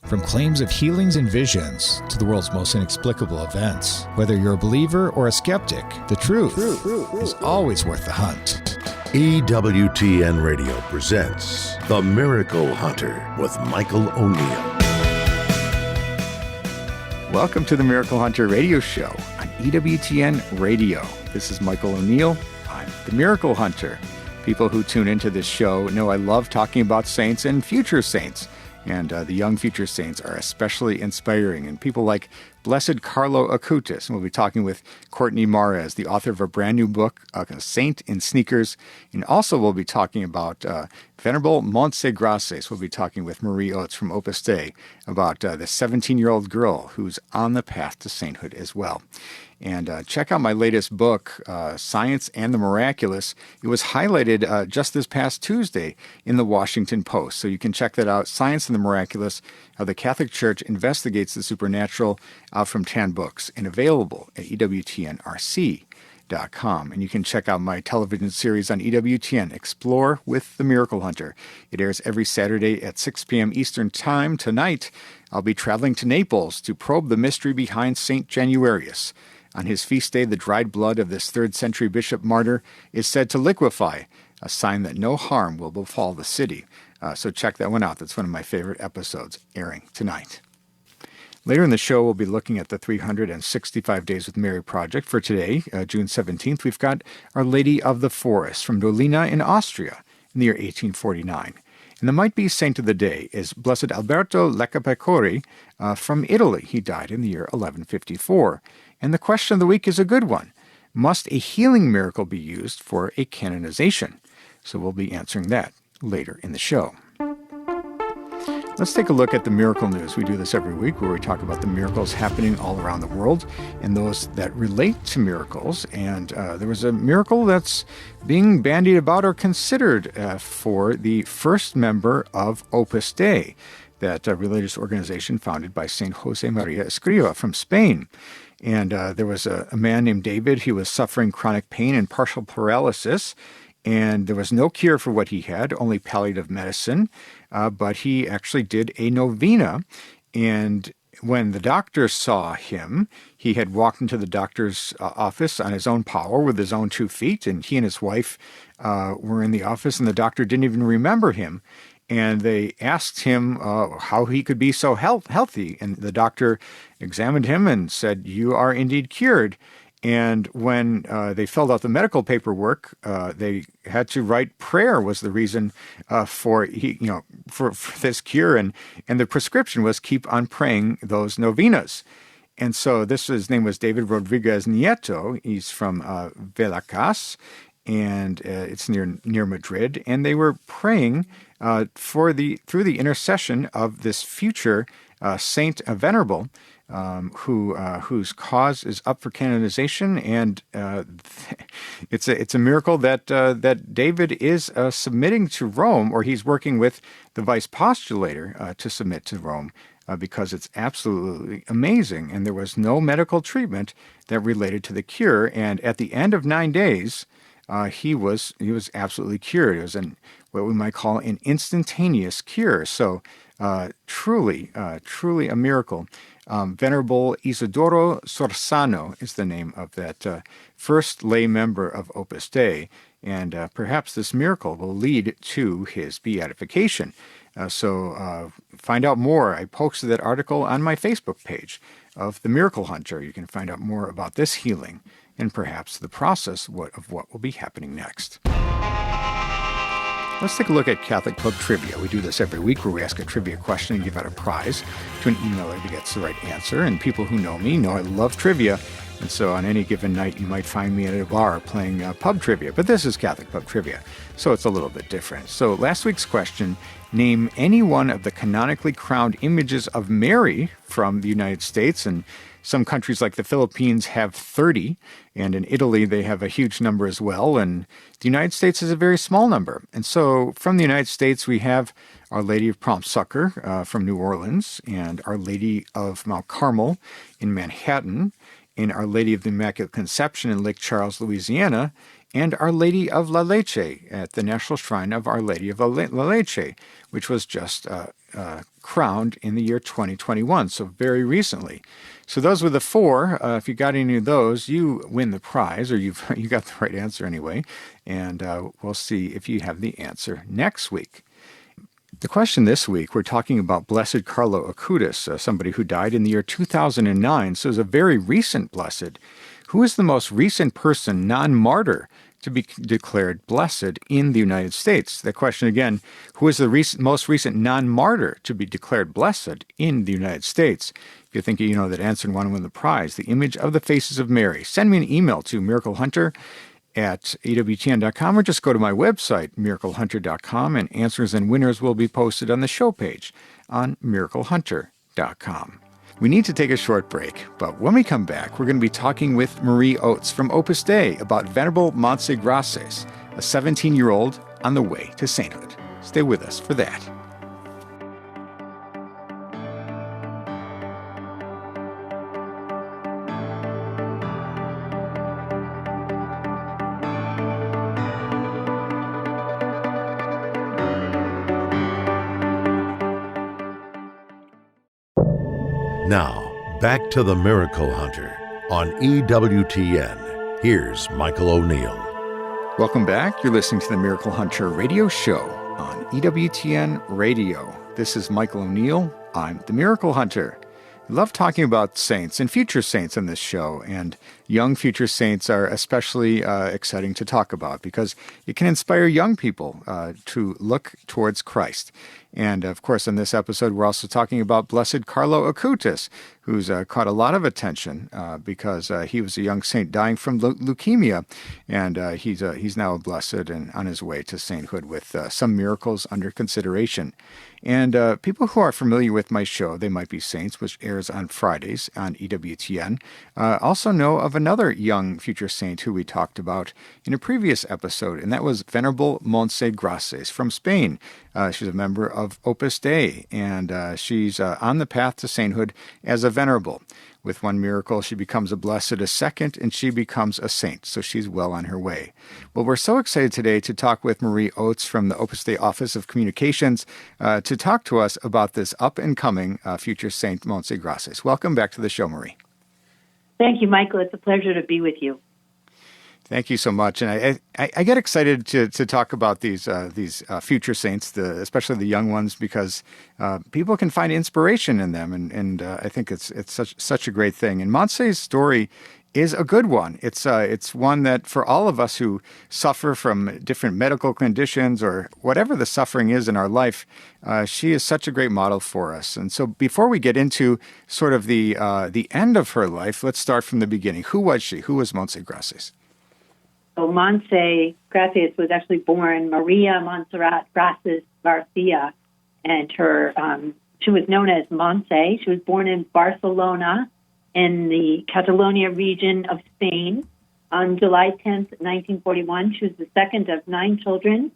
From claims of healings and visions to the world's most inexplicable events, whether you're a believer or a skeptic, the truth is always worth the hunt. EWTN Radio presents The Miracle Hunter with Michael O'Neill. Welcome to the Miracle Hunter radio show on EWTN Radio. This is Michael O'Neill. I'm the Miracle Hunter. People who tune into this show know I love talking about saints and future saints. And the young future saints are especially inspiring. And people like Blessed Carlo Acutis. And we'll be talking with Courtney, the author of a brand new book, A Saint in Sneakers. And also we'll be talking about Venerable Montse Grases. We'll be talking with Marie Oates from Opus Dei about the 17-year-old girl who's on the path to sainthood as well. And check out my latest book, Science and the Miraculous. It was highlighted just this past Tuesday in the Washington Post. So you can check that out, Science and the Miraculous, How the Catholic Church Investigates the Supernatural, out from Tan Books, and available at EWTNRC.com. And you can check out my television series on EWTN, Explore with the Miracle Hunter. It airs every Saturday at 6 p.m. Eastern Time. Tonight, I'll be traveling to Naples to probe the mystery behind St. Januarius. On his feast day, the dried blood of this 3rd century bishop martyr is said to liquefy, a sign that no harm will befall the city. So check that one out. That's one of my favorite episodes, airing tonight. Later in the show, we'll be looking at the 365 Days with Mary project. For today, June 17th, we've got Our Lady of the Forest from Dolina in Austria in the year 1849. And the might-be saint of the day is Blessed Alberto Leccapecore from Italy. He died in the year 1154. And the question of the week is a good one. Must a healing miracle be used for a canonization? So we'll be answering that later in the show. Let's take a look at the miracle news. We do this every week where we talk about the miracles happening all around the world and those that relate to miracles. And there was a miracle that's being bandied about or considered for the first member of Opus Dei, that religious organization founded by St. Jose Maria Escriva from Spain. And there was a man named David. He was suffering chronic pain and partial paralysis, and there was no cure for what he had, only palliative medicine. But he actually did a novena, and when the doctor saw him, he had walked into the doctor's office on his own power with his own 2 feet, and he and his wife were in the office, and the doctor didn't even remember him. And they asked him how he could be so healthy. And the doctor examined him and said, "You are indeed cured." And when they filled out the medical paperwork, they had to write prayer was the reason for this cure. And the prescription was keep on praying those novenas. And so his name was David Rodriguez Nieto. He's from Velacas, and it's near Madrid. And they were praying through the intercession of this future Saint Venerable, whose cause is up for canonization, and it's a miracle that David is submitting to Rome, or he's working with the vice postulator to submit to Rome, because it's absolutely amazing. And there was no medical treatment that related to the cure, and at the end of 9 days, he was absolutely cured. It was what we might call an instantaneous cure. So truly a miracle. Venerable Isidoro Sorsano is the name of that first lay member of Opus Dei, and perhaps this miracle will lead to his beatification. So find out more. I posted that article on my Facebook page of The Miracle Hunter. You can find out more about this healing and perhaps the process of what will be happening next. Let's take a look at Catholic Pub Trivia. We do this every week where we ask a trivia question and give out a prize to an emailer that gets the right answer. And people who know me know I love trivia. And so on any given night, you might find me at a bar playing pub trivia. But this is Catholic Pub Trivia, so it's a little bit different. So last week's question, name any one of the canonically crowned images of Mary from the United States. And some countries like the Philippines have 30, and in Italy they have a huge number as well, and the United States is a very small number. And so from the United States we have Our Lady of Prompt Succor from New Orleans, and Our Lady of Mount Carmel in Manhattan, in Our Lady of the Immaculate Conception in Lake Charles, Louisiana, and Our Lady of La Leche at the National Shrine of Our Lady of La Leche, which was just crowned in the year 2021, so very recently. So those were the four. If you got any of those, you win the prize, or you got the right answer anyway, and we'll see if you have the answer next week. The question this week, we're talking about Blessed Carlo Acutis, somebody who died in the year 2009, so it's a very recent blessed. Who is the most recent person, non-martyr, to be declared blessed in the United States? The question again, who is the most recent non-martyr to be declared blessed in the United States? If you think you know that answer and want to win the prize, the image of the faces of Mary, send me an email to miraclehunter@EWTN.com, or just go to my website, miraclehunter.com, and answers and winners will be posted on the show page on miraclehunter.com. We need to take a short break, but when we come back, we're going to be talking with Marie Oates from Opus Dei about Venerable Montse Grases, a 17-year-old on the way to sainthood. Stay with us for that. Now, back to the Miracle Hunter on EWTN. Here's Michael O'Neill. Welcome back. You're listening to the Miracle Hunter radio show on EWTN Radio. This is Michael O'Neill. I'm the Miracle Hunter. I love talking about saints and future saints on this show, and young future saints are especially exciting to talk about because it can inspire young people to look towards Christ. And, of course, in this episode, we're also talking about Blessed Carlo Acutis, who's caught a lot of attention because he was a young saint dying from leukemia, and he's now a blessed and on his way to sainthood with some miracles under consideration. And people who are familiar with my show, They Might Be Saints, which airs on Fridays on EWTN, also know of another young future saint who we talked about in a previous episode, and that was Venerable Montse Grases from Spain. She's a member of Opus Dei, and she's on the path to sainthood as a venerable. With one miracle, she becomes a blessed, a second, and she becomes a saint, so she's well on her way. Well, we're so excited today to talk with Marie Oates from the Opus Dei Office of Communications to talk to us about this up-and-coming future saint, Montse Grases. Welcome back to the show, Marie. Thank you, Michael. It's a pleasure to be with you. Thank you so much, and I get excited to talk about these future saints, especially the young ones, because people can find inspiration in them, and I think it's such a great thing. And Montse's story is a good one. It's one that for all of us who suffer from different medical conditions or whatever the suffering is in our life, she is such a great model for us. And so before we get into sort of the end of her life, let's start from the beginning. Who was she? Who was Montse Grases? So Montse Grases was actually born Maria Montserrat Grases Garcia, and she was known as Montse. She was born in Barcelona in the Catalonia region of Spain on July 10th, 1941. She was the second of 9 children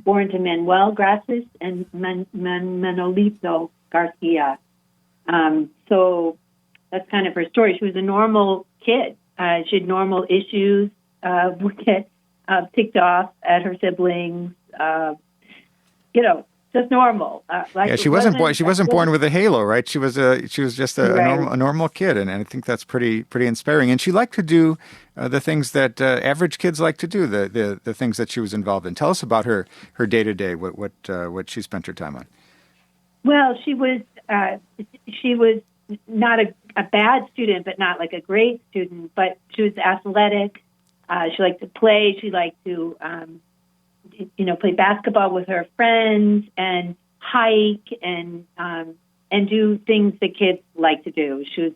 born to Manuel Grases and Manolito Garcia. So that's kind of her story. She was a normal kid. She had normal issues. Would get ticked off at her siblings, just normal. She wasn't born with a halo, right? She was just a normal kid, and I think that's pretty inspiring. And she liked to do the things that average kids like to do, the things that she was involved in. Tell us about her day to day, what she spent her time on. Well, she was not a bad student, but not like a great student. But she was athletic. She liked to play. She liked to, play basketball with her friends and hike and do things that kids like to do. She was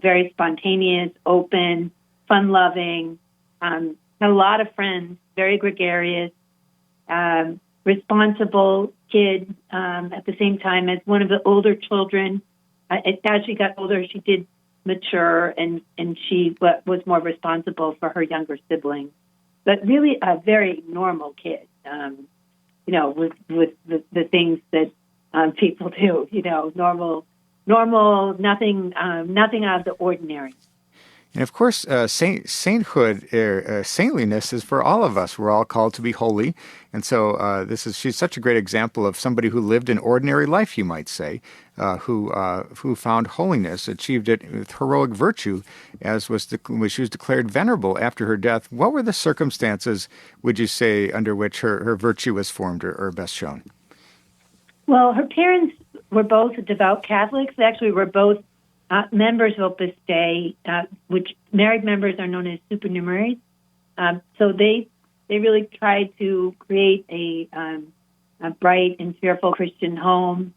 very spontaneous, open, fun-loving, had a lot of friends, very gregarious, responsible kid at the same time as one of the older children. As she got older, she did mature, and she was more responsible for her younger siblings. But really a very normal kid, with the things that people do, normal, nothing out of the ordinary. And of course, sainthood, saintliness is for all of us. We're all called to be holy. And so she's such a great example of somebody who lived an ordinary life, you might say, who found holiness, achieved it with heroic virtue, as she was declared venerable after her death. What were the circumstances, would you say, under which her virtue was formed or best shown? Well, her parents were both devout Catholics. They actually were both members of Opus Dei, which married members are known as supernumeraries. So they really tried to create a bright and cheerful Christian home.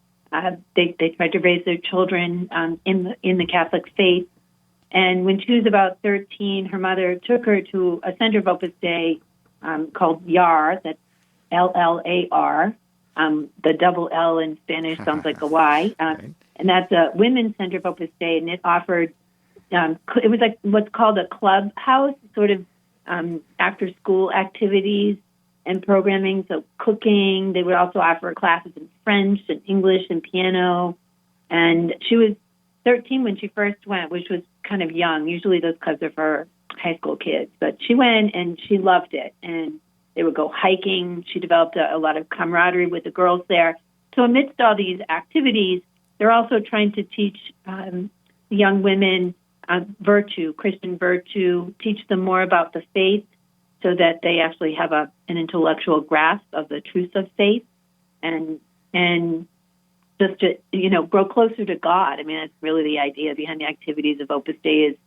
They tried to raise their children in the Catholic faith. And when she was about 13, her mother took her to a center of Opus Dei called YAR, that's LLAR. The double L in Spanish sounds like a Y. And that's a women's center of Opus Dei, and it offered, it was like what's called a clubhouse, sort of after-school activities and programming, so cooking. They would also offer classes in French and English and piano. And she was 13 when she first went, which was kind of young. Usually those clubs are for high school kids. But she went, and she loved it. And they would go hiking. She developed a lot of camaraderie with the girls there. So amidst all these activities, they're also trying to teach young women virtue, Christian virtue, teach them more about the faith so that they actually have an intellectual grasp of the truths of faith and just to, grow closer to God. I mean, that's really the idea behind the activities of Opus Dei, is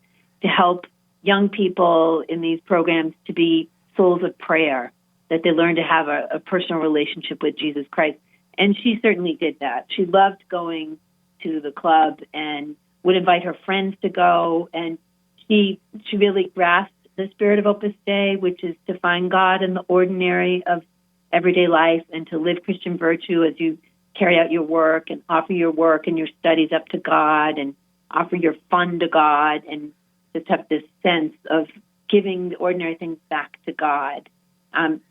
to help young people in these programs to be souls of prayer, that they learn to have a personal relationship with Jesus Christ. And she certainly did that. She loved going to the club and would invite her friends to go. And she really grasped the spirit of Opus Dei, which is to find God in the ordinary of everyday life and to live Christian virtue as you carry out your work and offer your work and your studies up to God and offer your fun to God and just have this sense of giving the ordinary things back to God.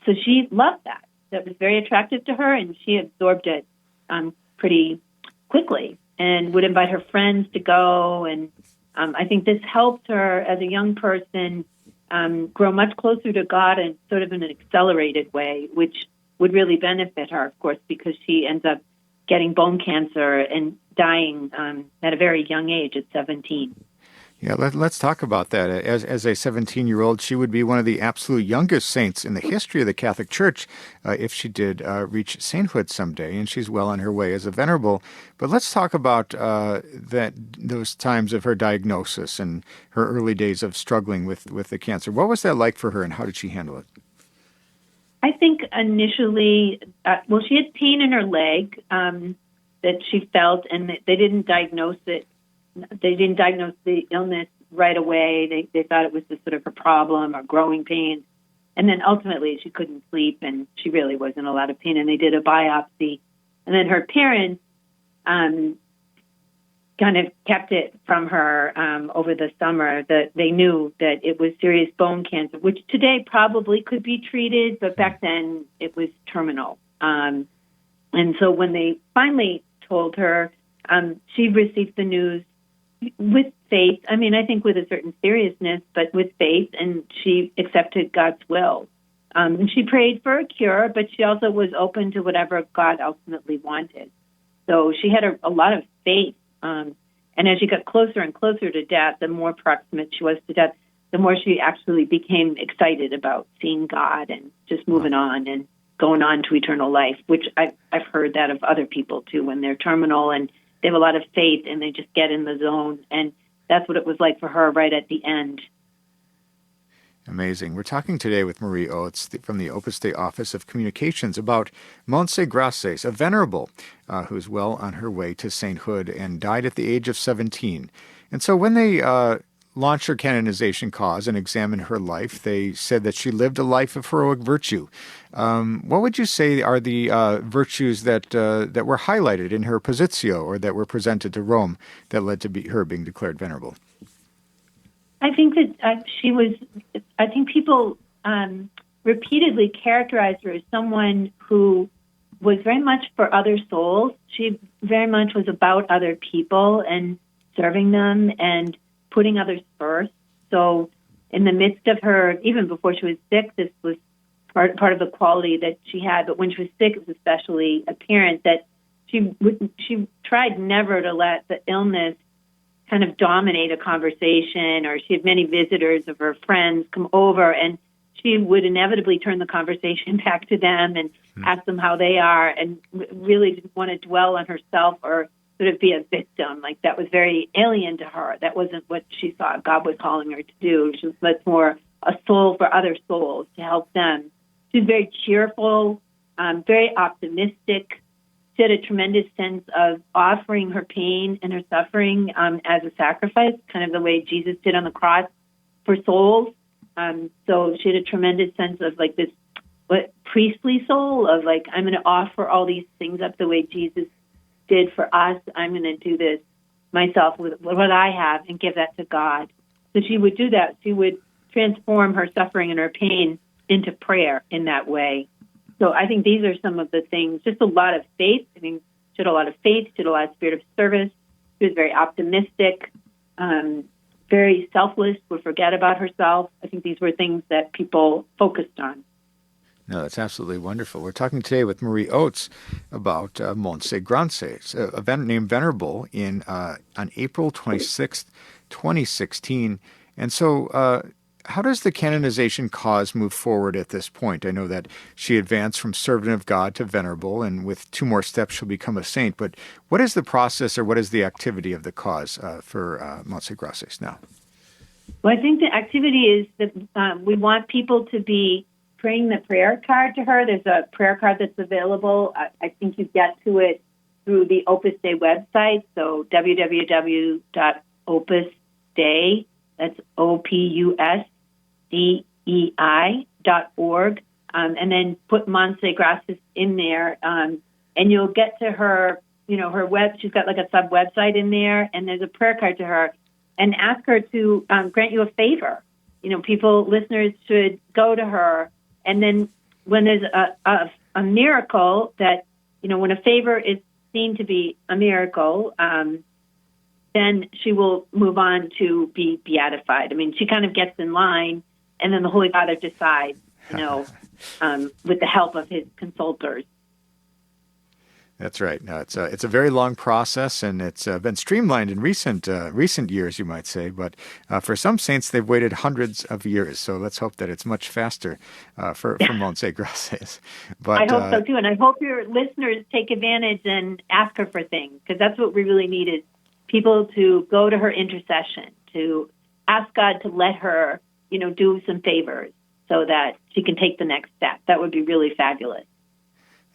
So she loved that. That was very attractive to her, and she absorbed it pretty quickly and would invite her friends to go. And I think this helped her as a young person grow much closer to God in sort of in an accelerated way, which would really benefit her, of course, because she ends up getting bone cancer and dying at a very young age at 17. Yeah, let's talk about that. As a 17-year-old, she would be one of the absolute youngest saints in the history of the Catholic Church if she did reach sainthood someday, and she's well on her way as a venerable. But let's talk about those times of her diagnosis and her early days of struggling with the cancer. What was that like for her, and how did she handle it? I think initially, she had pain in her leg that she felt, and they didn't diagnose it. They didn't diagnose the illness right away. They thought it was just sort of a problem or growing pains. And then ultimately she couldn't sleep and she really was in a lot of pain. And they did a biopsy. And then her parents kind of kept it from her over the summer, that they knew that it was serious bone cancer, which today probably could be treated, but back then it was terminal. And so when they finally told her, she received the news with faith. I mean, I think with a certain seriousness, but with faith, and she accepted God's will. And she prayed for a cure, but she also was open to whatever God ultimately wanted. So she had a lot of faith. And as she got closer and closer to death, the more proximate she was to death, the more she actually became excited about seeing God and just moving on and going on to eternal life, which I've heard that of other people too, when they're terminal and they have a lot of faith and they just get in the zone. And that's what it was like for her right at the end. Amazing. We're talking today with Marie Oates from the Opus Dei Office of Communications about Montse Grases, a venerable who's well on her way to sainthood and died at the age of 17. And so when they launched her canonization cause and examined her life, they said that she lived a life of heroic virtue. What would you say are the virtues that were highlighted in her positio or that were presented to Rome that led to her being declared venerable? I think that I think people repeatedly characterized her as someone who was very much for other souls. She very much was about other people and serving them and putting others first. so in the midst of her, even before she was sick, this was part of the quality that she had. But when she was sick, it was especially apparent that she tried never to let the illness kind of dominate a conversation, or she had many visitors of her friends come over, and she would inevitably turn the conversation back to them and ask them how they are, and really didn't want to dwell on herself or sort of be a victim. Like, that was very alien to her. That wasn't what she thought God was calling her to do. She was much more a soul for other souls, to help them. She was very cheerful, very optimistic. She had a tremendous sense of offering her pain and her suffering as a sacrifice, kind of the way Jesus did on the cross for souls. So she had a tremendous sense of like this priestly soul of like, I'm going to offer all these things up the way Jesus did for us. I'm going to do this myself with what I have and give that to God. So she would do that. She would transform her suffering and her pain into prayer in that way. So I think these are some of the things, just a lot of faith. I mean, she had a lot of faith. She had a lot of spirit of service. She was very optimistic, very selfless, would forget about herself. I think these were things that people focused on. No, that's absolutely wonderful. We're talking today with Marie Oates about Montse Grases, a event named Venerable on April 26th, 2016. And so how does the canonization cause move forward at this point? I know that she advanced from servant of God to venerable, and with 2 more steps she'll become a saint. But what is the process, or what is the activity of the cause for Montse Grases now? Well, I think the activity is that we want people to be praying the prayer card to her. There's a prayer card that's available. I think you get to it through the Opus Dei website, so www.opusdei, that's OPUSDEI.org, and then put Montse Grases in there, and you'll get to her, her web. She's got like a sub-website in there, and there's a prayer card to her, and ask her to grant you a favor. Listeners should go to her, and then when there's a miracle that, when a favor is seen to be a miracle, then she will move on to be beatified. I mean, she kind of gets in line, and then the Holy Father decides, with the help of his consultors. That's right. No, it's a very long process, and it's been streamlined in recent years, you might say. But for some saints, they've waited hundreds of years. So let's hope that it's much faster for Montse Grases. But I hope so too, and I hope your listeners take advantage and ask her for things, because that's what we really need, is people to go to her intercession, to ask God to let her, do some favors so that she can take the next step. That would be really fabulous.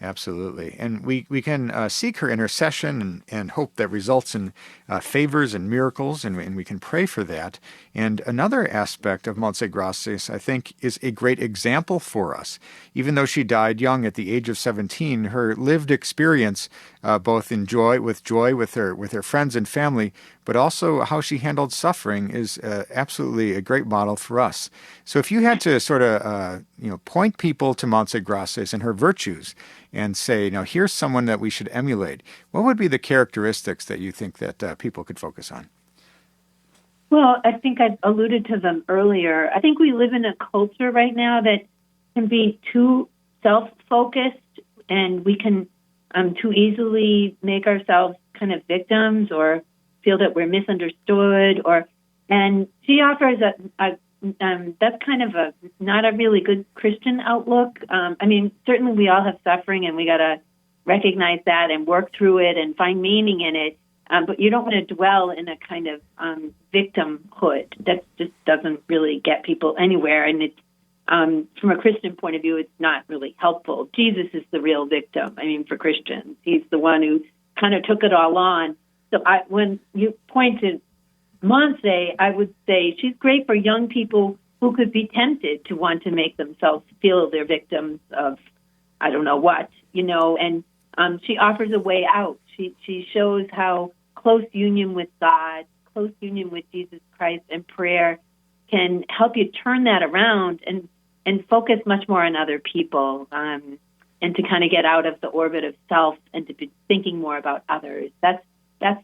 Absolutely. And we can seek her intercession and hope that results in favors and miracles, and we can pray for that. And another aspect of Montse Grases, I think, is a great example for us. Even though she died young at the age of 17, her lived experience, both in joy with her friends and family, but also how she handled suffering, is absolutely a great model for us. So if you had to sort of point people to Montse Grases and her virtues, and say, now here's someone that we should emulate, what would be the characteristics that you think that people could focus on? Well, I think I've alluded to them earlier. I think we live in a culture right now that can be too self-focused, and we can too easily make ourselves kind of victims or feel that we're misunderstood. And she offers that's kind of not a really good Christian outlook. I mean, certainly we all have suffering, and we got to recognize that and work through it and find meaning in it. But you don't want to dwell in a kind of victimhood. That just doesn't really get people anywhere. And it's from a Christian point of view, it's not really helpful. Jesus is the real victim. I mean, for Christians, he's the one who kind of took it all on. So when you pointed Montse, I would say she's great for young people who could be tempted to want to make themselves feel they're victims of, I don't know what, and she offers a way out. She shows how close union with God, close union with Jesus Christ and prayer can help you turn that around and focus much more on other people, and to kind of get out of the orbit of self and to be thinking more about others. That's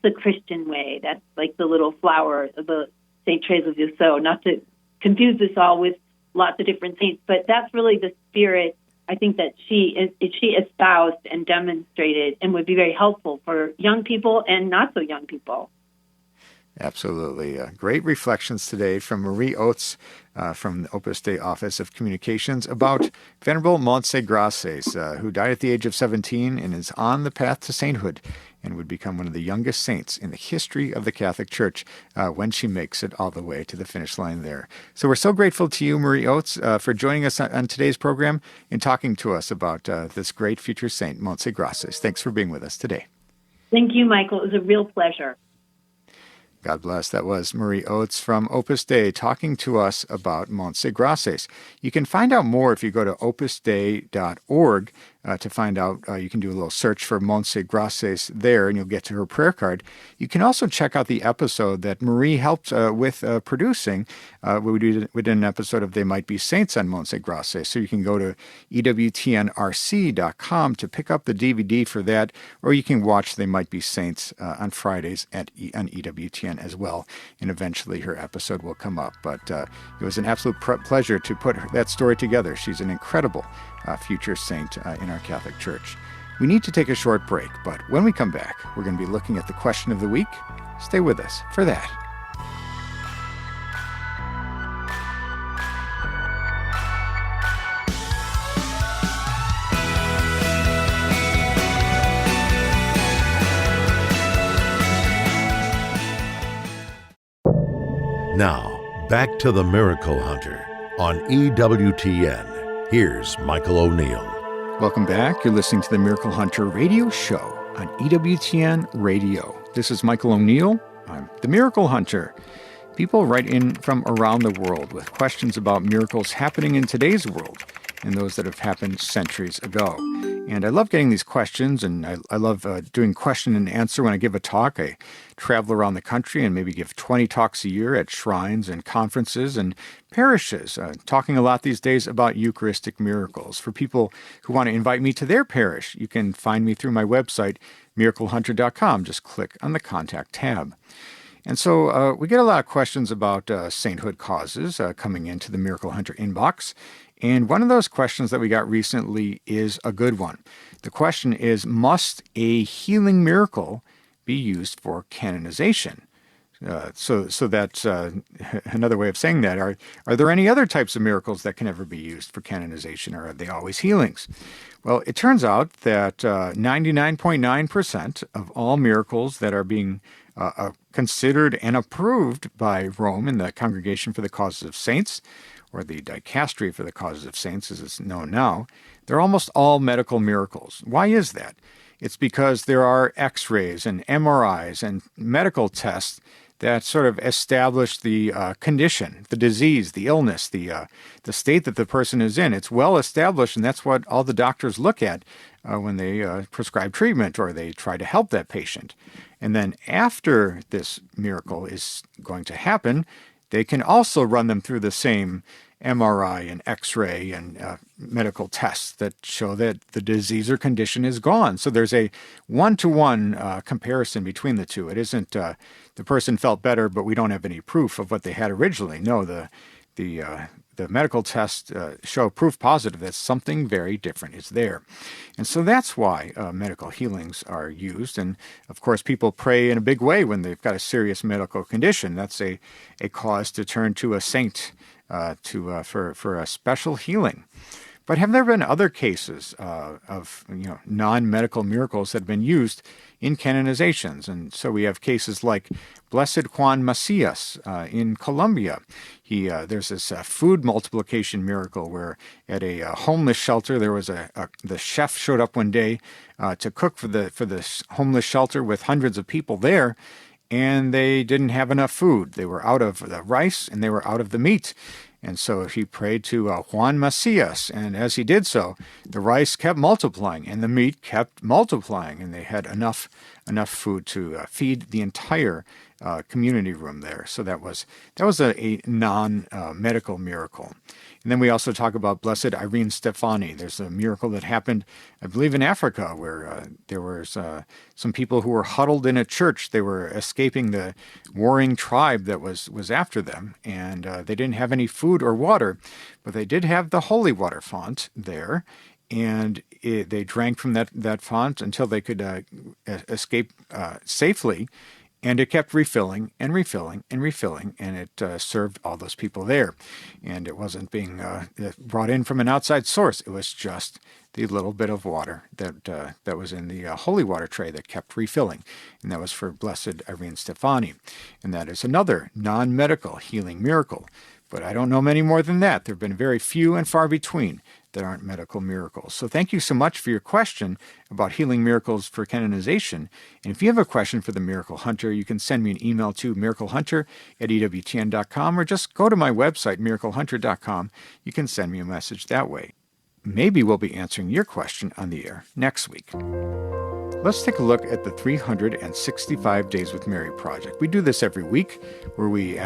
the Christian way. That's like the little flower, the Saint Therese of Lisieux, not to confuse this all with lots of different saints, but that's really the spirit I think that she espoused and demonstrated and would be very helpful for young people and not so young people. Absolutely. Great reflections today from Marie Oates from the Opus Dei Office of Communications about Venerable Montse Grases, who died at the age of 17 and is on the path to sainthood and would become one of the youngest saints in the history of the Catholic Church when she makes it all the way to the finish line there. So we're so grateful to you, Marie Oates, for joining us on today's program and talking to us about this great future saint, Montse Grases. Thanks for being with us today. Thank you, Michael. It was a real pleasure. God bless. That was Marie Oates from Opus Dei talking to us about Montse Grases. You can find out more if you go to opusdei.org to find out. You can do a little search for Montse Grases there, and you'll get to her prayer card. You can also check out the episode that Marie helped with producing. We did an episode of They Might Be Saints on Montse Grases, so you can go to EWTNRC.com to pick up the DVD for that, or you can watch They Might Be Saints on Fridays on EWTN as well, and eventually her episode will come up. But it was an absolute pleasure to put that story together. She's an incredible future saint in our Catholic Church. We need to take a short break, but when we come back, we're going to be looking at the question of the week. Stay with us for that. Now, back to the Miracle Hunter on EWTN. Here's Michael O'Neill. Welcome back. You're listening to the Miracle Hunter radio show on EWTN Radio. This is Michael O'Neill. I'm the Miracle Hunter. People write in from around the world with questions about miracles happening in today's world and those that have happened centuries ago. And I love getting these questions, and I love doing question and answer when I give a talk. I travel around the country and maybe give 20 talks a year at shrines and conferences and parishes, talking a lot these days about Eucharistic miracles. For people who want to invite me to their parish, you can find me through my website, miraclehunter.com. Just click on the Contact tab. And so we get a lot of questions about sainthood causes coming into the Miracle Hunter inbox. And one of those questions that we got recently is a good one. The question is, must a healing miracle be used for canonization? So that's another way of saying that. Are there any other types of miracles that can ever be used for canonization, or are they always healings? Well, it turns out that 99.9% of all miracles that are being considered and approved by Rome in the Congregation for the Causes of Saints, or the Dicastery for the Causes of Saints as it's known now, they're almost all medical miracles. Why is that? It's because there are x-rays and MRIs and medical tests that sort of establish the condition, the disease, the illness, the state that the person is in. It's well established, and that's what all the doctors look at when they prescribe treatment or they try to help that patient. And then after this miracle is going to happen, they can also run them through the same MRI and X-ray and medical tests that show that the disease or condition is gone. So there's a one-to-one comparison between the two. It isn't the person felt better, but we don't have any proof of what they had originally. No, the medical tests show proof positive that something very different is there. And so that's why medical healings are used. And, of course, people pray in a big way when they've got a serious medical condition. That's a cause to turn to a saint for a special healing. But have there been other cases of non-medical miracles that have been used in canonizations? And so we have cases like Blessed Juan Macias in Colombia. There's this food multiplication miracle where at a homeless shelter there was the chef showed up one day to cook for the homeless shelter with hundreds of people there, and they didn't have enough food. They were out of the rice and they were out of the meat. And so he prayed to Juan Macias, and as he did so, the rice kept multiplying and the meat kept multiplying, and they had enough food to feed the entire community room there. So that was a non-medical miracle. And then we also talk about Blessed Irene Stephani. There's a miracle that happened, I believe, in Africa, where there was some people who were huddled in a church. They were escaping the warring tribe that was after them, and they didn't have any food or water, but they did have the holy water font there, and they drank from that font until they could escape safely. And it kept refilling and refilling and refilling, and it served all those people there. And it wasn't being brought in from an outside source. It was just the little bit of water that was in the holy water tray that kept refilling. And that was for Blessed Irene Stephani. And that is another non-medical healing miracle. But I don't know many more than that. There have been very few and far between that aren't medical miracles. So thank you so much for your question about healing miracles for canonization. And if you have a question for the Miracle Hunter, you can send me an email to miraclehunter@EWTN.com, or just go to my website, miraclehunter.com. You can send me a message that way. Maybe we'll be answering your question on the air next week. Let's take a look at the 365 Days with Mary project. We do this every week, where we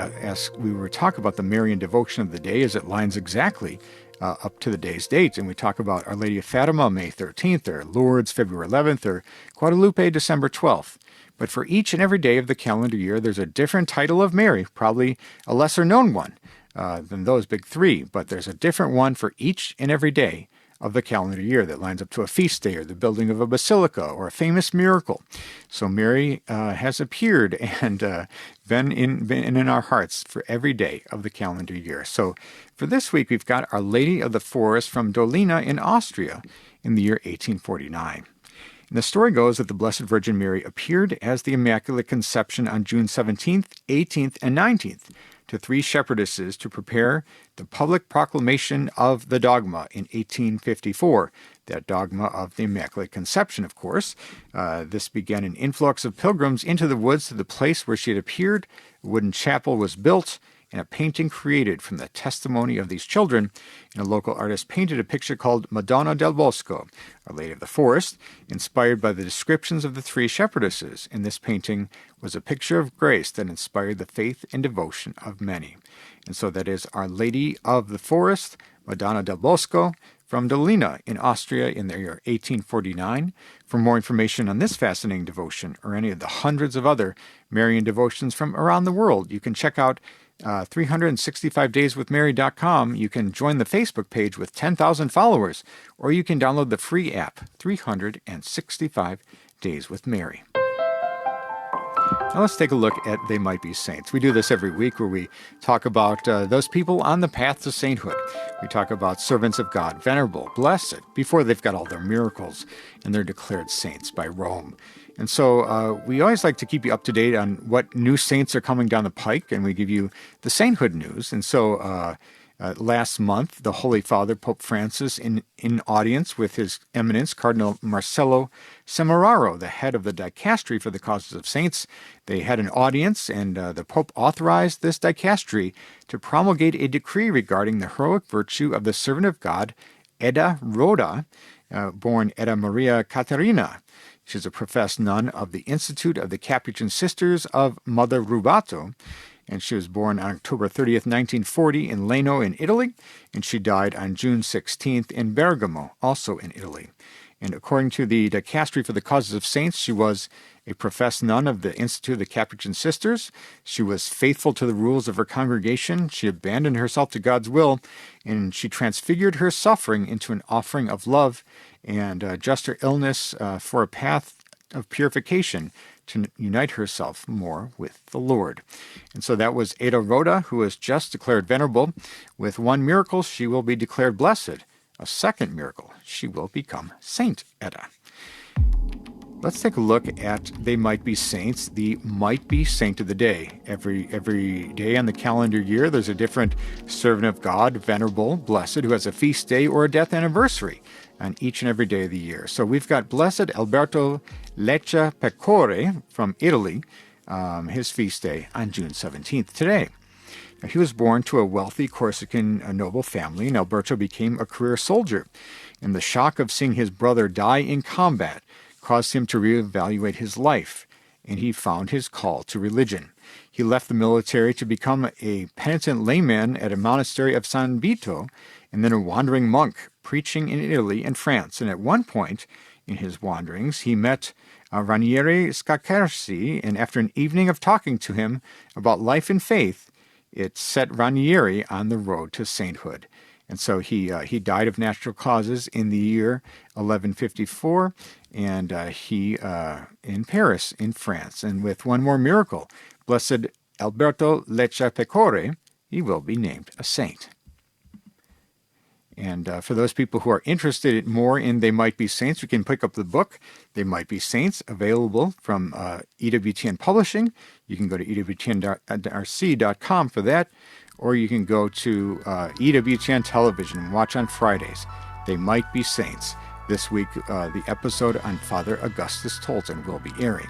talk about the Marian devotion of the day as it lines exactly up to the day's date. And we talk about Our Lady of Fatima, May 13th, or Lourdes, February 11th, or Guadalupe, December 12th. But for each and every day of the calendar year, there's a different title of Mary, probably a lesser-known one than those big three, but there's a different one for each and every day of the calendar year that lines up to a feast day or the building of a basilica or a famous miracle. So Mary has appeared and been in our hearts for every day of the calendar year. So for this week, we've got Our Lady of the Forest from Dolina in Austria in the year 1849. And the story goes that the Blessed Virgin Mary appeared as the Immaculate Conception on June 17th, 18th, and 19th to 3 shepherdesses to prepare the public proclamation of the dogma in 1854, that dogma of the Immaculate Conception, of course. This began an influx of pilgrims into the woods to the place where she had appeared. A wooden chapel was built, and a painting created from the testimony of these children. And a local artist painted a picture called Madonna del Bosco, Our Lady of the Forest, inspired by the descriptions of the 3 shepherdesses. And this painting was a picture of grace that inspired the faith and devotion of many. And so that is Our Lady of the Forest, Madonna del Bosco, from Dolina in Austria in the year 1849. For more information on this fascinating devotion or any of the hundreds of other Marian devotions from around the world, you can check out 365dayswithmary.com. You can join the Facebook page with 10,000 followers, or you can download the free app, 365 Days with Mary. Now let's take a look at They Might Be Saints. We do this every week, where we talk about those people on the path to sainthood. We talk about servants of God, venerable, blessed, before they've got all their miracles and they're declared saints by Rome. And so we always like to keep you up to date on what new saints are coming down the pike, and we give you the sainthood news. And so last month, the Holy Father, Pope Francis, in audience with His Eminence, Cardinal Marcello Semeraro, the head of the Dicastery for the Causes of Saints, they had an audience, and the Pope authorized this Dicastery to promulgate a decree regarding the heroic virtue of the servant of God, Edda Rhoda, born Edda Maria Caterina. She's a professed nun of the Institute of the Capuchin Sisters of Mother Rubato, and she was born on October 30th, 1940 in Leno in Italy, and she died on June 16th in Bergamo, also in Italy. And according to the Dicastery for the Causes of Saints, she was a professed nun of the Institute of the Capuchin Sisters. She was faithful to the rules of her congregation. She abandoned herself to God's will, and she transfigured her suffering into an offering of love, and just her illness for a path of purification to unite herself more with the Lord. And so that was Edda Rhoda, who was just declared venerable. With one miracle, she will be declared blessed. A second miracle, she will become Saint Edda. Let's take a look at They Might Be Saints, the Might Be Saint of the Day. Every day on the calendar year, there's a different servant of God, venerable, blessed, who has a feast day or a death anniversary on each and every day of the year. So we've got Blessed Alberto Lecce Pecore from Italy, his feast day on June 17th today. Now, he was born to a wealthy Corsican noble family, and Alberto became a career soldier. And the shock of seeing his brother die in combat caused him to reevaluate his life. and he found his call to religion. He left the military to become a penitent layman at a monastery of San Vito, and then a wandering monk preaching in Italy and France. And at one point in his wanderings, he met Ranieri Scaccarsi, and after an evening of talking to him about life and faith, it set Ranieri on the road to sainthood. And so he died of natural causes in the year 1154, and he in Paris, in France. And with one more miracle, Blessed Alberto Lecce he will be named a saint. And for those people who are interested more in They Might Be Saints, you can pick up the book, They Might Be Saints, available from EWTN Publishing. You can go to EWTN.rc.com for that, or you can go to EWTN Television and watch on Fridays, They Might Be Saints. This week, the episode on Father Augustus Tolton will be airing.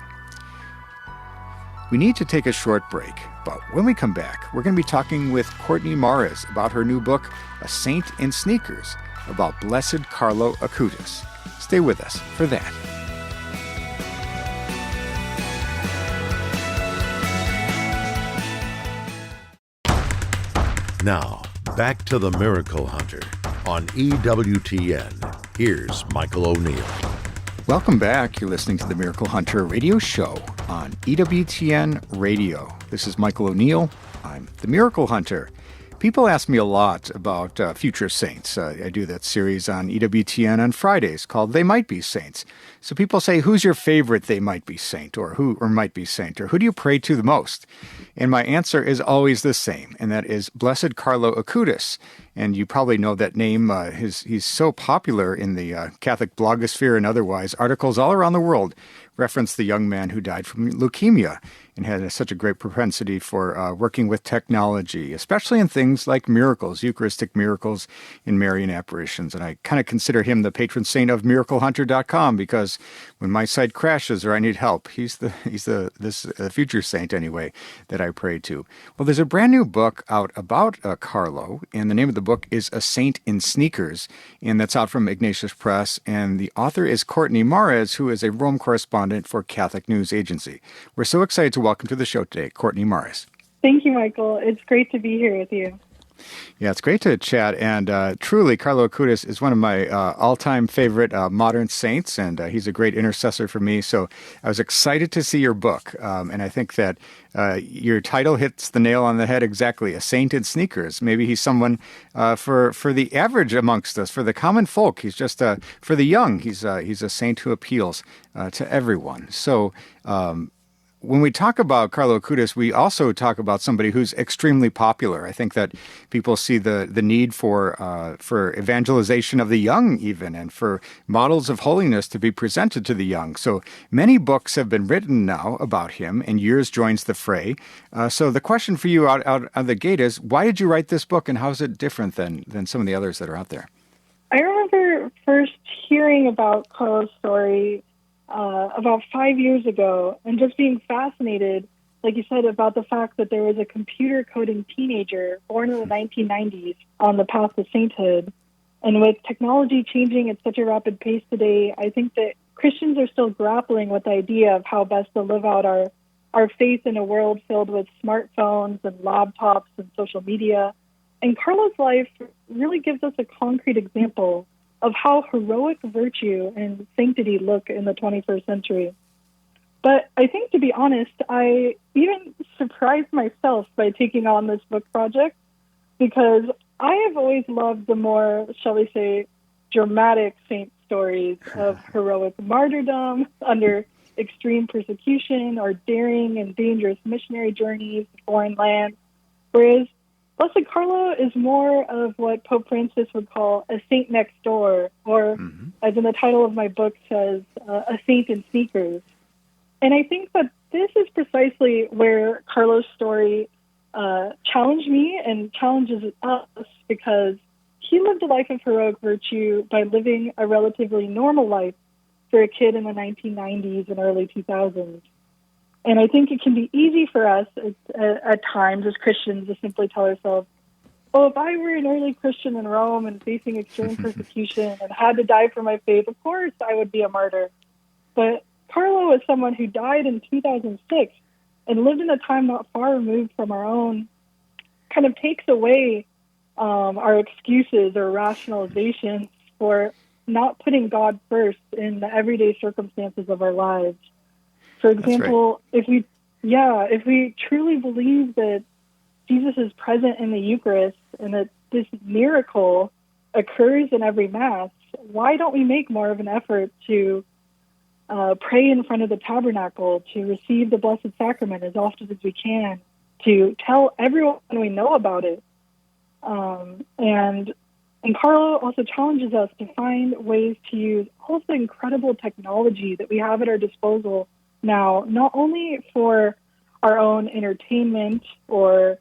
We need to take a short break, but when we come back, we're going to be talking with Courtney Mares about her new book, A Saint in Sneakers, about Blessed Carlo Acutis. Stay with us for that. Now, back to the Miracle Hunter on EWTN. Here's Michael O'Neill. Welcome back. You're listening to the Miracle Hunter radio show on EWTN Radio. This is Michael O'Neill. I'm the Miracle Hunter. People ask me a lot about future saints. I do that series on EWTN on Fridays called They Might Be Saints. So people say, who's your favorite They Might Be Saint, or who might be saint, or who do you pray to the most? And my answer is always the same, and that is Blessed Carlo Acutis. And you probably know that name. He's so popular in the Catholic blogosphere and otherwise. Articles all around the world reference the young man who died from leukemia and had such a great propensity for working with technology, especially in things like miracles, Eucharistic miracles and Marian apparitions. And I kind of consider him the patron saint of miraclehunter.com, because when my site crashes or I need help, he's the future saint anyway that I pray to. Well, there's a brand new book out about Carlo, and the name of the book is A Saint in Sneakers, and that's out from Ignatius Press, and the author is Courtney Mares, who is a Rome correspondent for Catholic News Agency. We're so excited to welcome to the show today, Courtney Mares. Thank you, Michael. It's great to be here with you. Yeah, it's great to chat, and truly, Carlo Acutis is one of my all-time favorite modern saints, and he's a great intercessor for me, so I was excited to see your book, and I think that your title hits the nail on the head exactly, A Saint in Sneakers. Maybe he's someone for the average amongst us, for the common folk. He's just, for the young, he's a saint who appeals to everyone. So, when we talk about Carlo Acutis, we also talk about somebody who's extremely popular. I think that people see the need for evangelization of the young even, and for models of holiness to be presented to the young. So many books have been written now about him, and yours joins the fray. So the question for you out of the gate is, why did you write this book, and how is it different than some of the others that are out there? I remember first hearing about Carlo's story about 5 years ago, and just being fascinated, like you said, about the fact that there was a computer coding teenager born in the 1990s on the path to sainthood. And with technology changing at such a rapid pace today, I think that Christians are still grappling with the idea of how best to live out our faith in a world filled with smartphones and laptops and social media. And Carlo's life really gives us a concrete example of how heroic virtue and sanctity look in the 21st century. But I think, to be honest, I even surprised myself by taking on this book project, because I have always loved the more, shall we say, dramatic saint stories of heroic martyrdom under extreme persecution, or daring and dangerous missionary journeys to foreign lands, whereas Blessed Carlo is more of what Pope Francis would call a saint next door, or, as in the title of my book says, a saint in sneakers. And I think that this is precisely where Carlo's story challenged me and challenges us, because he lived a life of heroic virtue by living a relatively normal life for a kid in the 1990s and early 2000s. And I think it can be easy for us at times as Christians to simply tell ourselves, oh, if I were an early Christian in Rome and facing extreme persecution and had to die for my faith, of course I would be a martyr. But Carlo is someone who died in 2006 and lived in a time not far removed from our own, kind of takes away our excuses or rationalizations for not putting God first in the everyday circumstances of our lives. For example, if we truly believe that Jesus is present in the Eucharist and that this miracle occurs in every Mass, why don't we make more of an effort to pray in front of the tabernacle, to receive the Blessed Sacrament as often as we can, to tell everyone we know about it? And Carlo also challenges us to find ways to use all of the incredible technology that we have at our disposal now, not only for our own entertainment or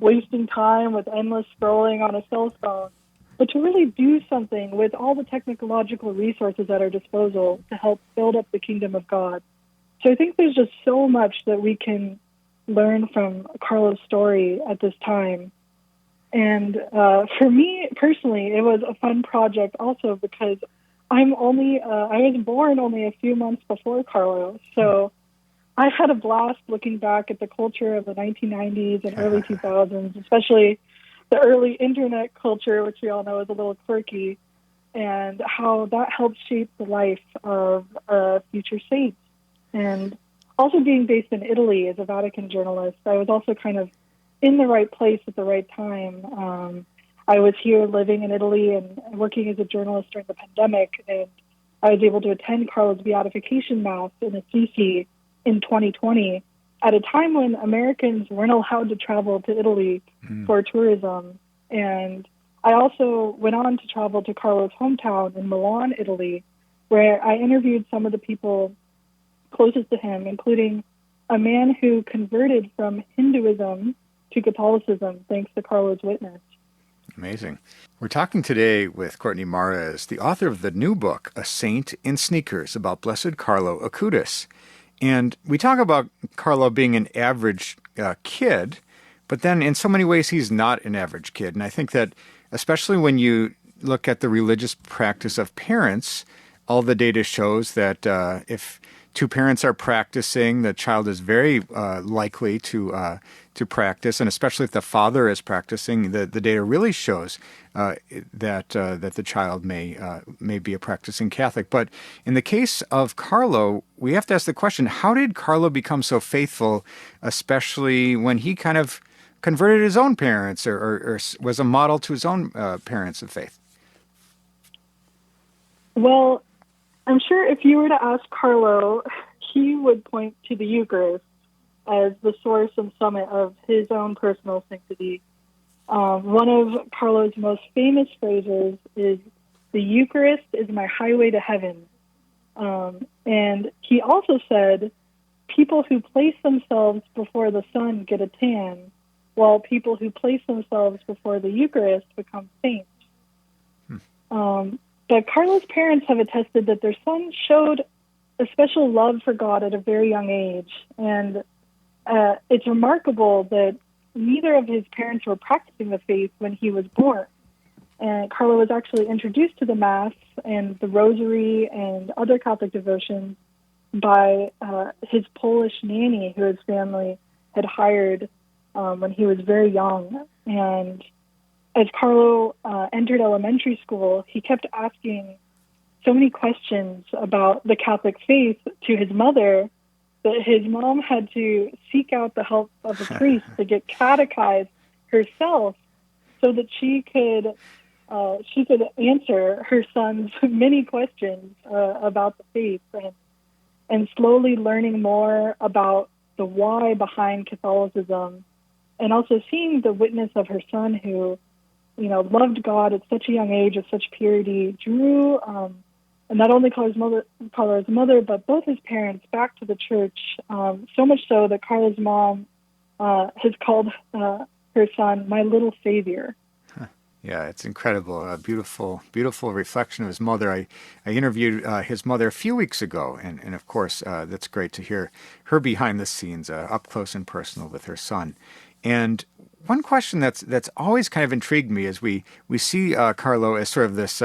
wasting time with endless scrolling on a cell phone, but to really do something with all the technological resources at our disposal to help build up the kingdom of God. So I think there's just so much that we can learn from Carlo's story at this time. And for me personally, it was a fun project also because I was born only a few months before Carlo. So I had a blast looking back at the culture of the 1990s and early 2000s, especially the early internet culture, which we all know is a little quirky, and how that helped shape the life of future saints. And also being based in Italy as a Vatican journalist, I was also kind of in the right place at the right time. I was here living in Italy and working as a journalist during the pandemic, and I was able to attend Carlo's beatification Mass in Assisi in 2020 at a time when Americans weren't allowed to travel to Italy for tourism. And I also went on to travel to Carlo's hometown in Milan, Italy, where I interviewed some of the people closest to him, including a man who converted from Hinduism to Catholicism thanks to Carlo's witness. Amazing. We're talking today with Courtney Mares, the author of the new book, A Saint in Sneakers, about Blessed Carlo Acutis. And we talk about Carlo being an average kid, but then in so many ways he's not an average kid. And I think that especially when you look at the religious practice of parents, all the data shows that if two parents are practicing, the child is very likely to practice, and especially if the father is practicing, the data really shows that the child may be a practicing Catholic. But in the case of Carlo, we have to ask the question: how did Carlo become so faithful, especially when he kind of converted his own parents, or was a model to his own parents of faith? Well, I'm sure if you were to ask Carlo, he would point to the Eucharist as the source and summit of his own personal sanctity. One of Carlo's most famous phrases is, "The Eucharist is my highway to heaven." And he also said, "People who place themselves before the sun get a tan, while people who place themselves before the Eucharist become saints." But Carlo's parents have attested that their son showed a special love for God at a very young age. And it's remarkable that neither of his parents were practicing the faith when he was born. And Carlo was actually introduced to the Mass and the Rosary and other Catholic devotions by his Polish nanny, who his family had hired when he was very young. And as Carlo entered elementary school, he kept asking so many questions about the Catholic faith to his mother that his mom had to seek out the help of a priest to get catechized herself so that she could answer her son's many questions about the faith, and slowly learning more about the why behind Catholicism, and also seeing the witness of her son who, loved God at such a young age with such purity, drew not only Carlo's mother, but both his parents back to the church, so much so that Carlo's mom has called her son "my little savior." Yeah, it's incredible. A beautiful, beautiful reflection of his mother. I interviewed his mother a few weeks ago, and of course, that's great to hear her behind the scenes, up close and personal with her son. And one question that's always kind of intrigued me is we see Carlo as sort of this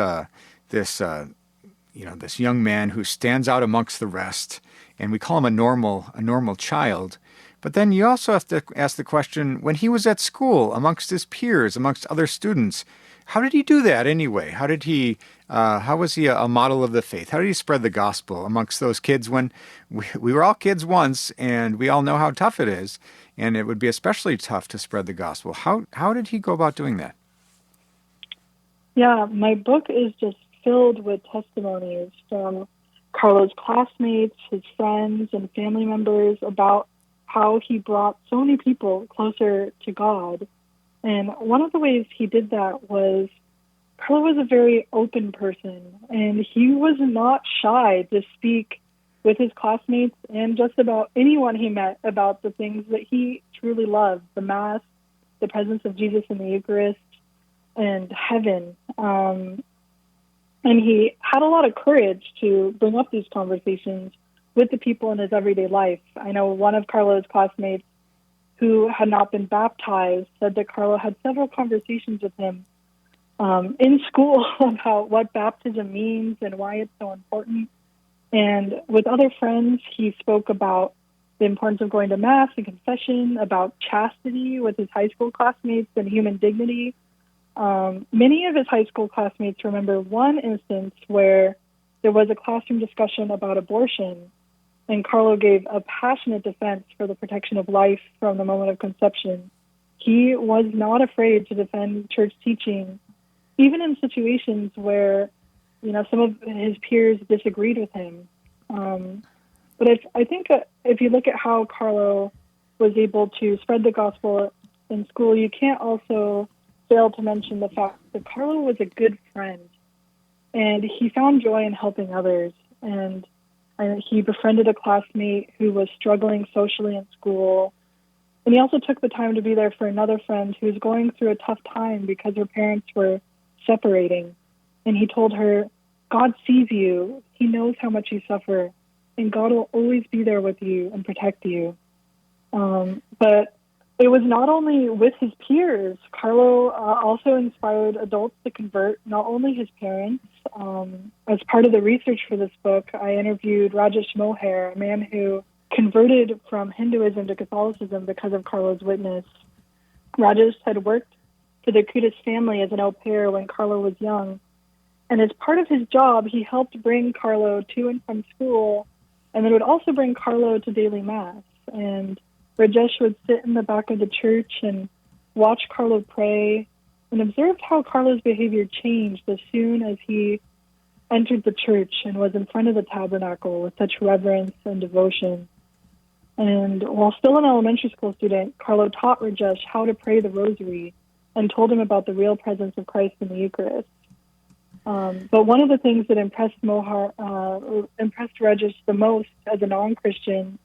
young man who stands out amongst the rest, and we call him a normal child. But then you also have to ask the question, when he was at school, amongst his peers, amongst other students, how did he do that anyway? How was he a model of the faith? How did he spread the gospel amongst those kids when we were all kids once, and we all know how tough it is, and it would be especially tough to spread the gospel. How did he go about doing that? Yeah, my book is just filled with testimonies from Carlo's classmates, his friends, and family members about how he brought so many people closer to God. And one of the ways he did that was Carlo was a very open person, and he was not shy to speak with his classmates and just about anyone he met about the things that he truly loved, the Mass, the presence of Jesus in the Eucharist, and heaven. And he had a lot of courage to bring up these conversations with the people in his everyday life. I know one of Carlo's classmates who had not been baptized said that Carlo had several conversations with him in school about what baptism means and why it's so important. And with other friends, he spoke about the importance of going to Mass and confession, about chastity with his high school classmates and human dignity. Many of his high school classmates remember one instance where there was a classroom discussion about abortion, and Carlo gave a passionate defense for the protection of life from the moment of conception. He was not afraid to defend church teaching, even in situations where, some of his peers disagreed with him. But I think if you look at how Carlo was able to spread the gospel in school, you can't also fail to mention the fact that Carlo was a good friend, and he found joy in helping others. And he befriended a classmate who was struggling socially in school. And he also took the time to be there for another friend who was going through a tough time because her parents were separating. And he told her, God sees you. He knows how much you suffer, and God will always be there with you and protect you. But it was not only with his peers. Carlo also inspired adults to convert, not only his parents. As part of the research for this book, I interviewed Rajesh Moher, a man who converted from Hinduism to Catholicism because of Carlo's witness. Rajesh had worked for the Acutis family as an au pair when Carlo was young. And as part of his job, he helped bring Carlo to and from school, and then would also bring Carlo to daily Mass. And Rajesh would sit in the back of the church and watch Carlo pray, and observed how Carlo's behavior changed as soon as he entered the church and was in front of the tabernacle with such reverence and devotion. And while still an elementary school student, Carlo taught Rajesh how to pray the rosary and told him about the real presence of Christ in the Eucharist. But one of the things that impressed Rajesh the most as a non-Christian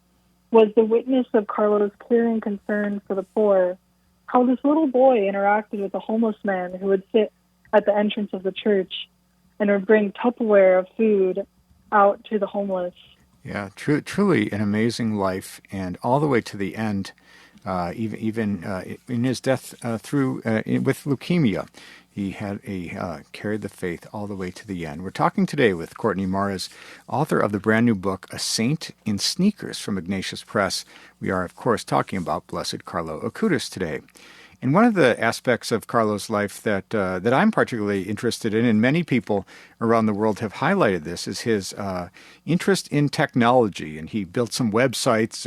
was the witness of Carlo's care and concern for the poor, how this little boy interacted with a homeless man who would sit at the entrance of the church and would bring Tupperware of food out to the homeless. Yeah, truly an amazing life, and all the way to the end, even in his death with leukemia. He had carried the faith all the way to the end. We're talking today with Courtney Morris, author of the brand new book, A Saint in Sneakers from Ignatius Press. We are, of course, talking about Blessed Carlo Acutis today. And one of the aspects of Carlo's life that I'm particularly interested in, and many people around the world have highlighted this, is his interest in technology. And he built some websites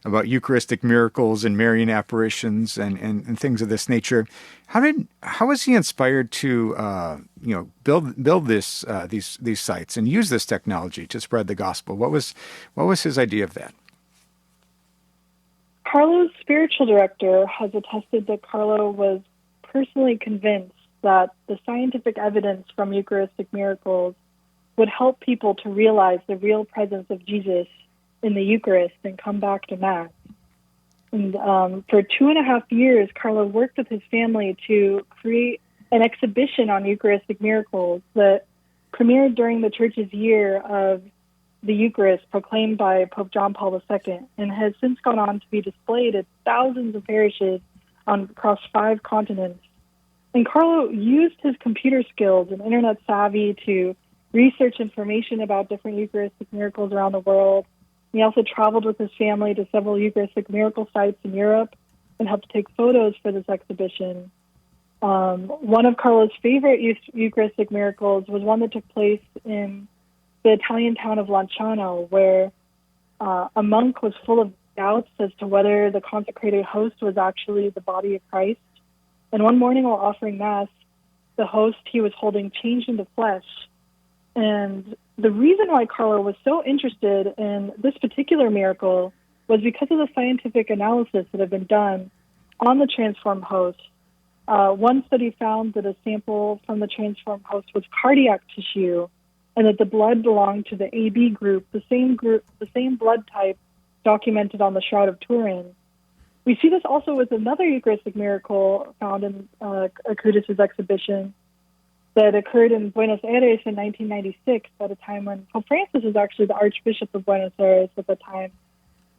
about Eucharistic miracles and Marian apparitions and things of this nature. How was he inspired to build these sites and use this technology to spread the gospel? What was his idea of that? Carlo's spiritual director has attested that Carlo was personally convinced that the scientific evidence from Eucharistic miracles would help people to realize the real presence of Jesus in the Eucharist and come back to Mass. And for 2.5 years, Carlo worked with his family to create an exhibition on Eucharistic miracles that premiered during the Church's year of the Eucharist, proclaimed by Pope John Paul II, and has since gone on to be displayed at thousands of parishes across 5 continents. And Carlo used his computer skills and internet savvy to research information about different Eucharistic miracles around the world, He also traveled with his family to several Eucharistic miracle sites in Europe and helped take photos for this exhibition. One of Carlo's favorite Eucharistic miracles was one that took place in the Italian town of Lanciano, where a monk was full of doubts as to whether the consecrated host was actually the body of Christ. And one morning while offering Mass, the host he was holding changed into flesh. And the reason why Carlo was so interested in this particular miracle was because of the scientific analysis that had been done on the transformed host. One study found that a sample from the transformed host was cardiac tissue, and that the blood belonged to the AB group, the same blood type documented on the Shroud of Turin. We see this also with another Eucharistic miracle found in Acutis' exhibition that occurred in Buenos Aires in 1996, at a time when Pope Francis was actually the Archbishop of Buenos Aires at the time.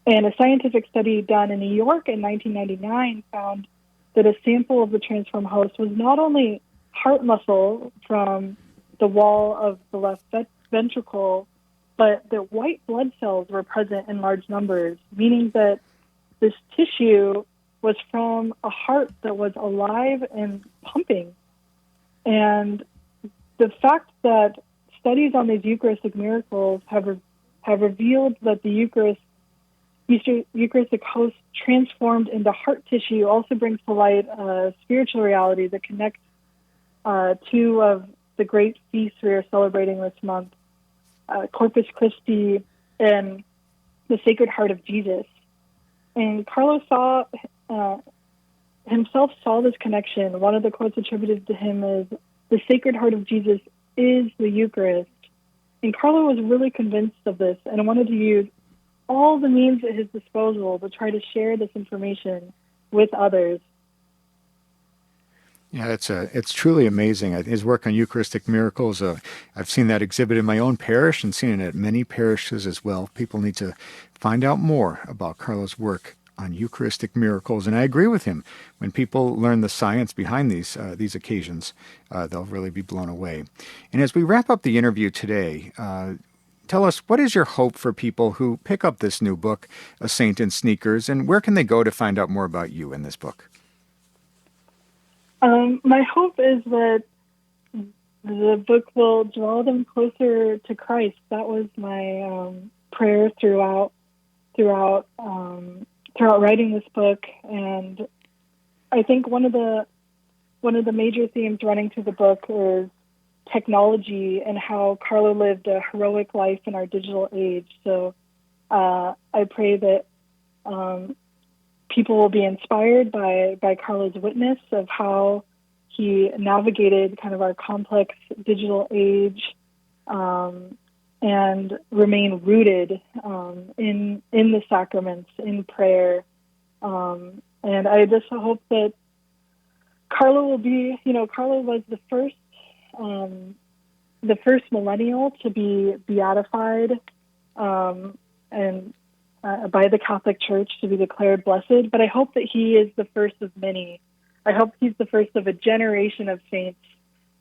And a scientific study done in New York in 1999 found that a sample of the transformed host was not only heart muscle from the wall of the left ventricle, but that white blood cells were present in large numbers, meaning that this tissue was from a heart that was alive and pumping. And the fact that studies on these Eucharistic miracles have revealed that the Eucharistic host transformed into heart tissue also brings to light a spiritual reality that connects two of the great feasts we are celebrating this month, Corpus Christi and the Sacred Heart of Jesus. And Carlo himself saw this connection. One of the quotes attributed to him is, "The Sacred Heart of Jesus is the Eucharist." And Carlo was really convinced of this and wanted to use all the means at his disposal to try to share this information with others. Yeah, it's truly amazing. His work on Eucharistic miracles, I've seen that exhibit in my own parish and seen it at many parishes as well. People need to find out more about Carlo's work on Eucharistic miracles, and I agree with him. When people learn the science behind these occasions, they'll really be blown away. And as we wrap up the interview today, tell us, what is your hope for people who pick up this new book, A Saint in Sneakers, and where can they go to find out more about you in this book? My hope is that the book will draw them closer to Christ. That was my prayer throughout writing this book, and I think one of the major themes running through the book is technology and how Carlo lived a heroic life in our digital age. So I pray that people will be inspired by Carlo's witness of how he navigated kind of our complex digital age and remain rooted in the sacraments, in prayer. And I just hope that Carlo will be, Carlo was the first millennial to be beatified and by the Catholic Church to be declared blessed, but I hope that he is the first of many. I hope he's the first of a generation of saints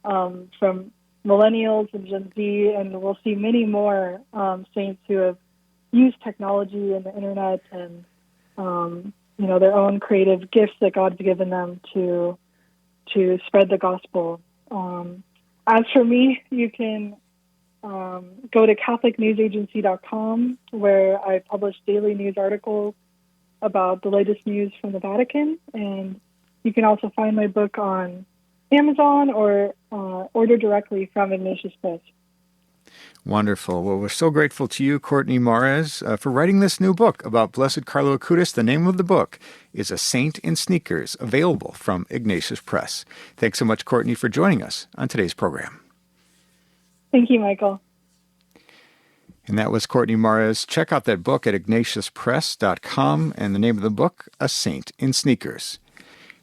from millennials and Gen Z, and we'll see many more saints who have used technology and the internet and their own creative gifts that God's given them to spread the gospel. As for me, you can go to CatholicNewsAgency.com, where I publish daily news articles about the latest news from the Vatican, and you can also find my book on Amazon or order directly from Ignatius Press. Wonderful. Well, we're so grateful to you, Courtney Mares, for writing this new book about Blessed Carlo Acutis. The name of the book is A Saint in Sneakers, available from Ignatius Press. Thanks so much, Courtney, for joining us on today's program. Thank you, Michael. And that was Courtney Mares. Check out that book at ignatiuspress.com, and the name of the book, A Saint in Sneakers.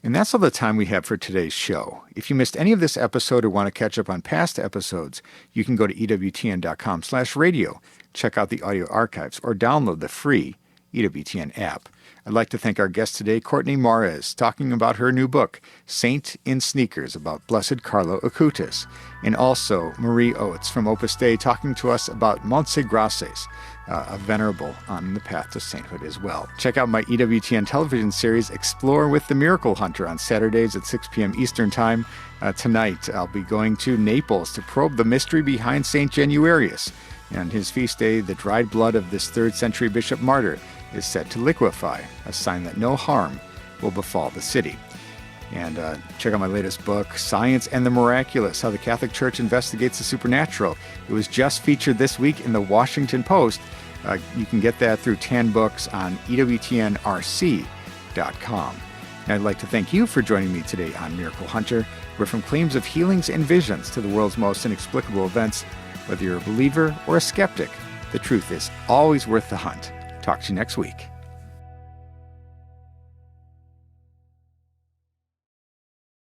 And that's all the time we have for today's show. If you missed any of this episode or want to catch up on past episodes, you can go to EWTN.com/radio, check out the audio archives, or download the free EWTN app. I'd like to thank our guest today, Courtney Mares, talking about her new book, Saint in Sneakers, about Blessed Carlo Acutis, and also Marie Oates from Opus Dei talking to us about Montse Grases, a venerable on the path to sainthood as well. Check out my EWTN television series, Explore with the Miracle Hunter, on Saturdays at 6 p.m. Eastern Time. Tonight, I'll be going to Naples to probe the mystery behind St. Januarius. And his feast day, the dried blood of this 3rd century bishop martyr is said to liquefy, a sign that no harm will befall the city. And check out my latest book, Science and the Miraculous, How the Catholic Church Investigates the Supernatural. It was just featured this week in the Washington Post. You can get that through 10 books on EWTNRC.com. And I'd like to thank you for joining me today on Miracle Hunter, where from claims of healings and visions to the world's most inexplicable events, whether you're a believer or a skeptic, the truth is always worth the hunt. Talk to you next week.